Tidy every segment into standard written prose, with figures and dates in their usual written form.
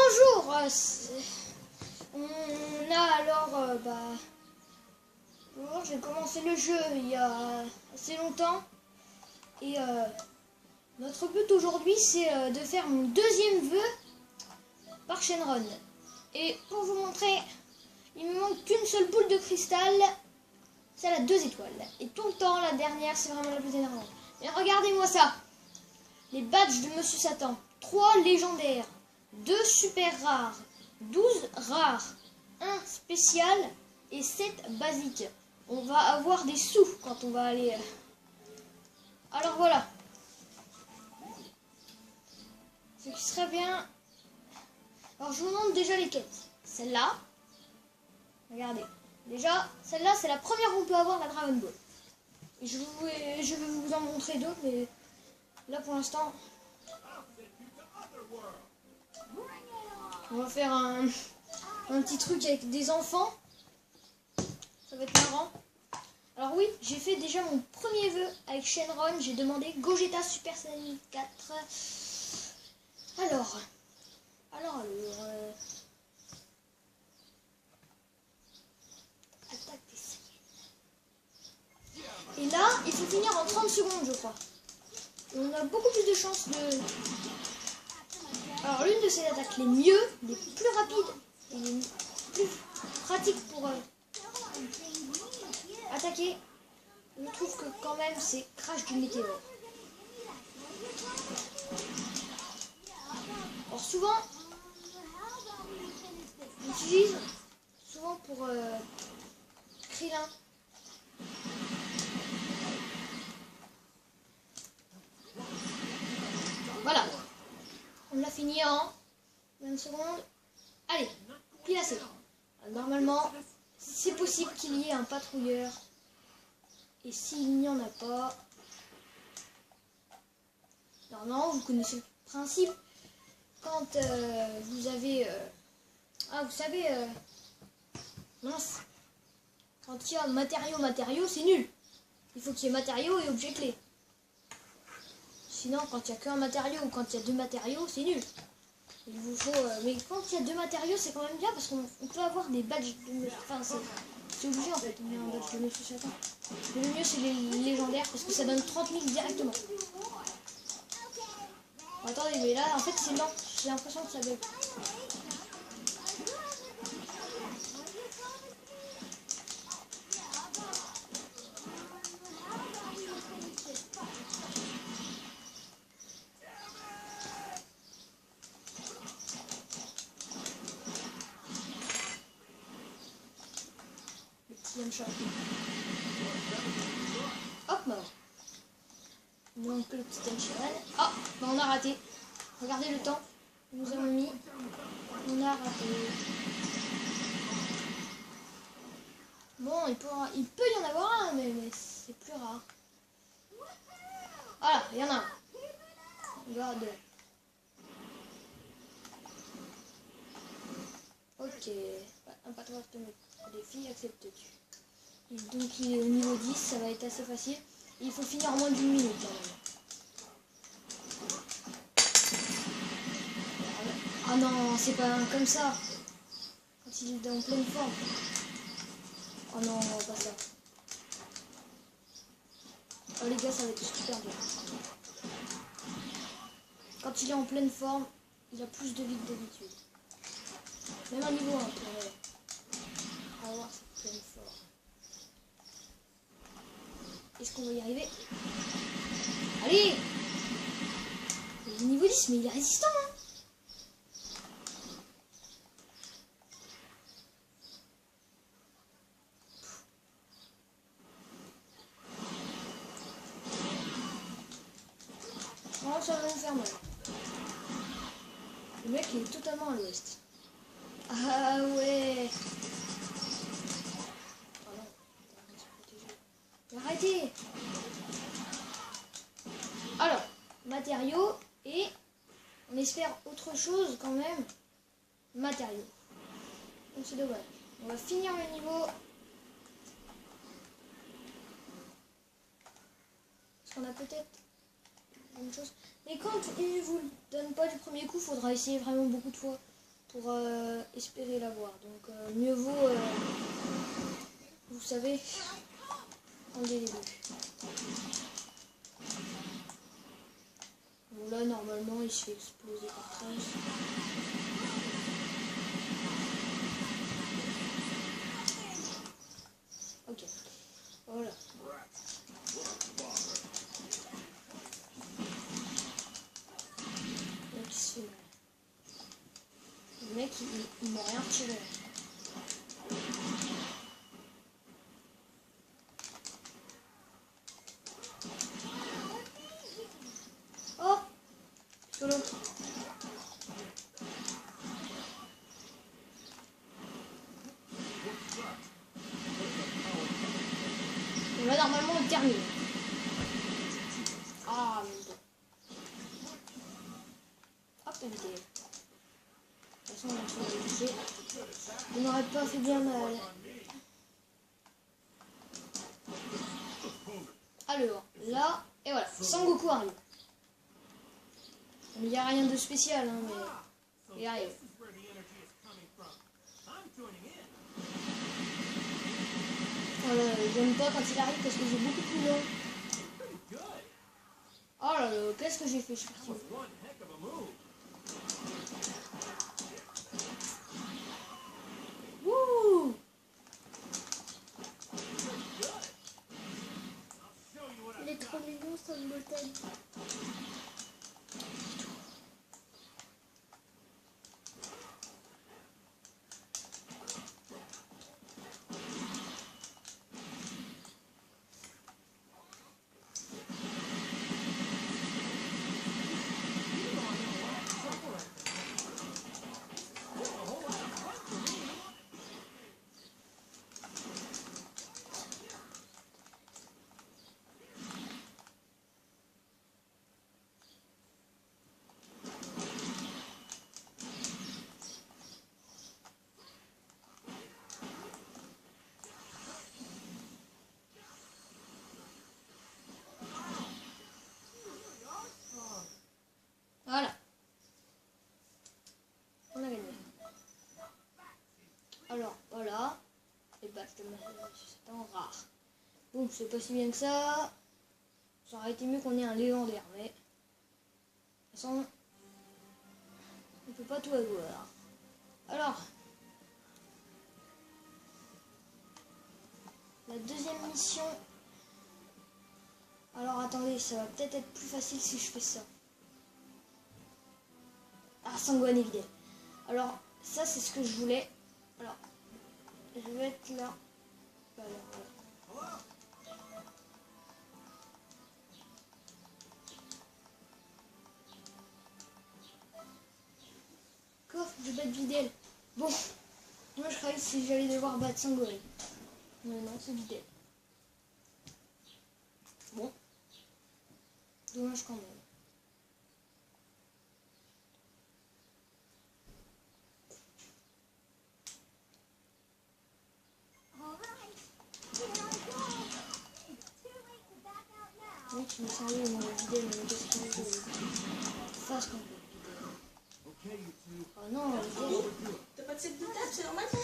bonjour. On a alors bonjour, j'ai commencé le jeu il y a assez longtemps et notre but aujourd'hui c'est de faire mon deuxième vœu par Shenron. Et pour vous montrer, il me manque qu'une seule boule de cristal, c'est la 2 étoiles. Et tout le temps la dernière c'est vraiment la plus énervante. Mais regardez-moi ça, les badges de Monsieur Satan, 3 légendaires, 2 super rares, 12 rares, 1 spécial et 7 basiques. On va avoir des sous quand on va aller... Alors voilà. Ce qui serait bien... Alors je vous montre déjà les quêtes. Celle-là, regardez. Déjà, celle-là c'est la première où on peut avoir la Dragon Ball. Et je vais vous en montrer d'autres, mais là pour l'instant... On va faire un petit truc avec des enfants. Ça va être marrant. Alors oui, j'ai fait déjà mon premier vœu avec Shenron. J'ai demandé Gogeta Super Saiyan 4. Alors. Attaque des Saiyans. Et là, il faut finir en 30 secondes, je crois. Et on a beaucoup plus de chances de... Alors l'une de ces attaques les mieux, les plus rapides et les plus pratiques pour attaquer, je trouve que quand même c'est Crash du météore. Alors souvent, j'utilise souvent pour Krillin. Voilà. On l'a fini en 20 secondes. Allez, pile assez. Normalement, c'est possible qu'il y ait un patrouilleur. Et s'il n'y en a pas... Non, vous connaissez le principe. Quand vous avez... vous savez... mince. Quand il y a matériaux, c'est nul. Il faut qu'il y ait matériaux et objets clés. Sinon, quand il n'y a qu'un matériau ou quand il y a 2 matériaux, c'est nul. Il vous faut... mais quand il y a 2 matériaux, c'est quand même bien parce qu'on peut avoir des badges de... Enfin, c'est obligé en fait. On a un badge de Monsieur Satan. Mais le mieux, c'est les légendaires parce que ça donne 30 000 directement. Bon, attendez, mais là, en fait, c'est lent. J'ai l'impression que ça bug. Hop, mort. Donc le petit Enchiran. Ah, on a raté. Regardez le temps. Nous avons mis. On a raté. Bon, il peut y en avoir un, mais c'est plus rare. Voilà, il y en a un. Regarde. Ok. Un patrouilleur de défi, acceptes-tu. Donc il est au niveau 10, ça va être assez facile. Et il faut finir en moins d'une minute quand même. Ah non, c'est pas comme ça. Quand il est en pleine forme. Oh non, pas ça. Oh les gars, ça va être super dur. Quand il est en pleine forme, il a plus de vie que d'habitude. Même à niveau 1, on va voir cette pleine forme. Est-ce qu'on va y arriver? Allez! Il est niveau 10, mais il est résistant, hein. Oh, ça va nous faire mal. Le mec, il est totalement à l'ouest. Ah ouais! Oh non. Arrêtez! Alors, matériaux et on espère autre chose quand même. Matériaux. Donc c'est dommage. On va finir le niveau. Parce qu'on a peut-être une chose. Et quand il ne vous le donne pas du premier coup, il faudra essayer vraiment beaucoup de fois. pour espérer l'avoir. Donc mieux vaut, vous savez, enlever les deux. Bon là normalement il se fait exploser par 13. Ok, voilà. Le mec il se fait mal. Le mec il m'a rien retiré. Oh, solo. On va normalement le terminer. Ah, même pas. Hop, éviter. De toute façon, on va éviter. On n'aurait pas fait bien mal. Alors, là, et voilà, Sangoku arrive. Il n'y a rien de spécial, hein, mais il arrive. Voilà, j'aime pas quand il arrive parce que c'est beaucoup plus long. Oh là là, qu'est-ce que j'ai fait, je suis parti. Wouh! Il est trop mignon, son bouteille. Voilà. On a gagné. Alors, voilà. Et bah, je te mets c'est en rare. Bon, c'est pas si bien que ça. Ça aurait été mieux qu'on ait un légendaire, mais... De toute façon... On peut pas tout avoir. Alors... La deuxième mission... Alors, attendez, ça va peut-être être plus facile si je fais ça. Ah, Sangohan et Videl. Alors, ça, c'est ce que je voulais. Alors, je vais être là. Voilà, voilà. Coffre, je vais battre Videl. Bon, moi je croyais que si j'allais devoir battre Sangohan. Mais non, c'est Videl. Bon. Dommage quand même. Oui, tu me sens où, moi, Videl, mais qu'est-ce que tu veux fasse quand même. Oh non, Videl. T'as pas de set de table, c'est normal ça?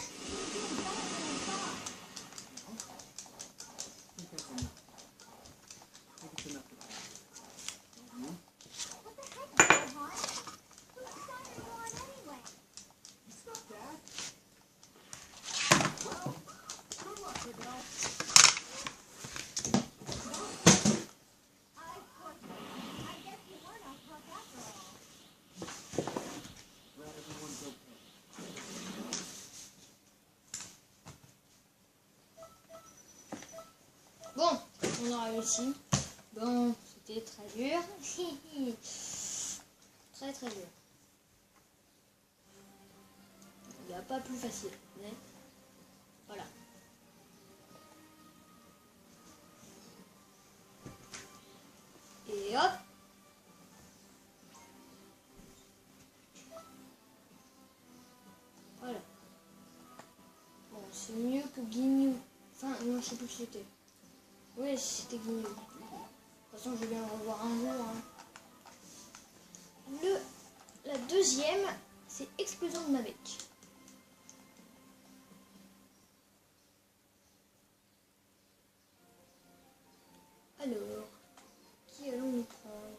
Bon, on a réussi. Bon, c'était très dur. Très très dur. Il n'y a pas plus facile, mais voilà. Et hop. Voilà. Bon, c'est mieux que Guignou. Enfin, non, je sais plus qui c'était. Oui, c'était Guignou. De toute façon, je vais bien le revoir un jour. Hein. La deuxième, C'est explosion de Namek. Alors, qui allons-nous prendre?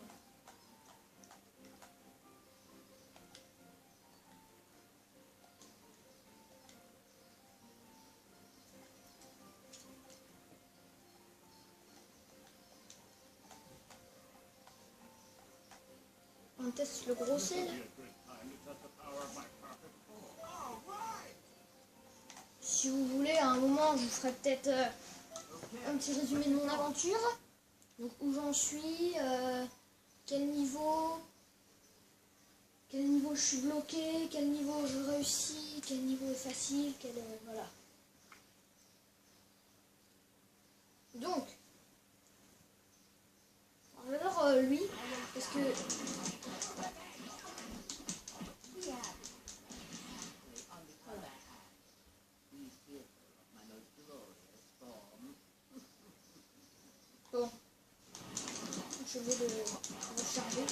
On teste le gros sel. Si vous voulez, à un moment, je vous ferai peut-être un petit résumé de mon aventure. Donc, où j'en suis, quel niveau je suis bloqué, quel niveau je réussis, quel niveau est facile, voilà. Donc, alors lui, parce que bon, je vais le recharger.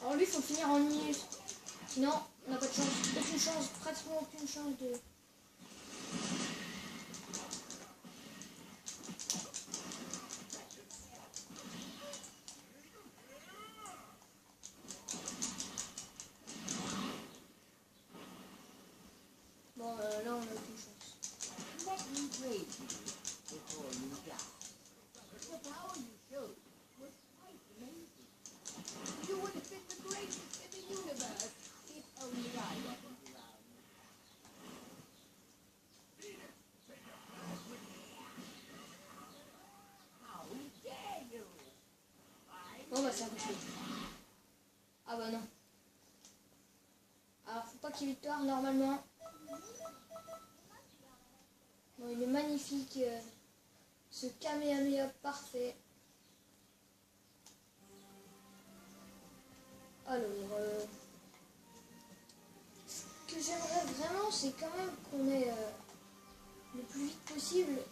Alors lui, il faut finir en une minute. Sinon, on n'a pas de chance. Aucune chance, pratiquement aucune chance de... Bon, là, on a aucune chance. Bon bah c'est impossible. Ah bah non. Alors faut pas qu'il y ait victoire normalement. Bon, il est magnifique. Ce Kamehameha parfait. Alors, ce que j'aimerais vraiment, c'est quand même qu'on ait le plus vite possible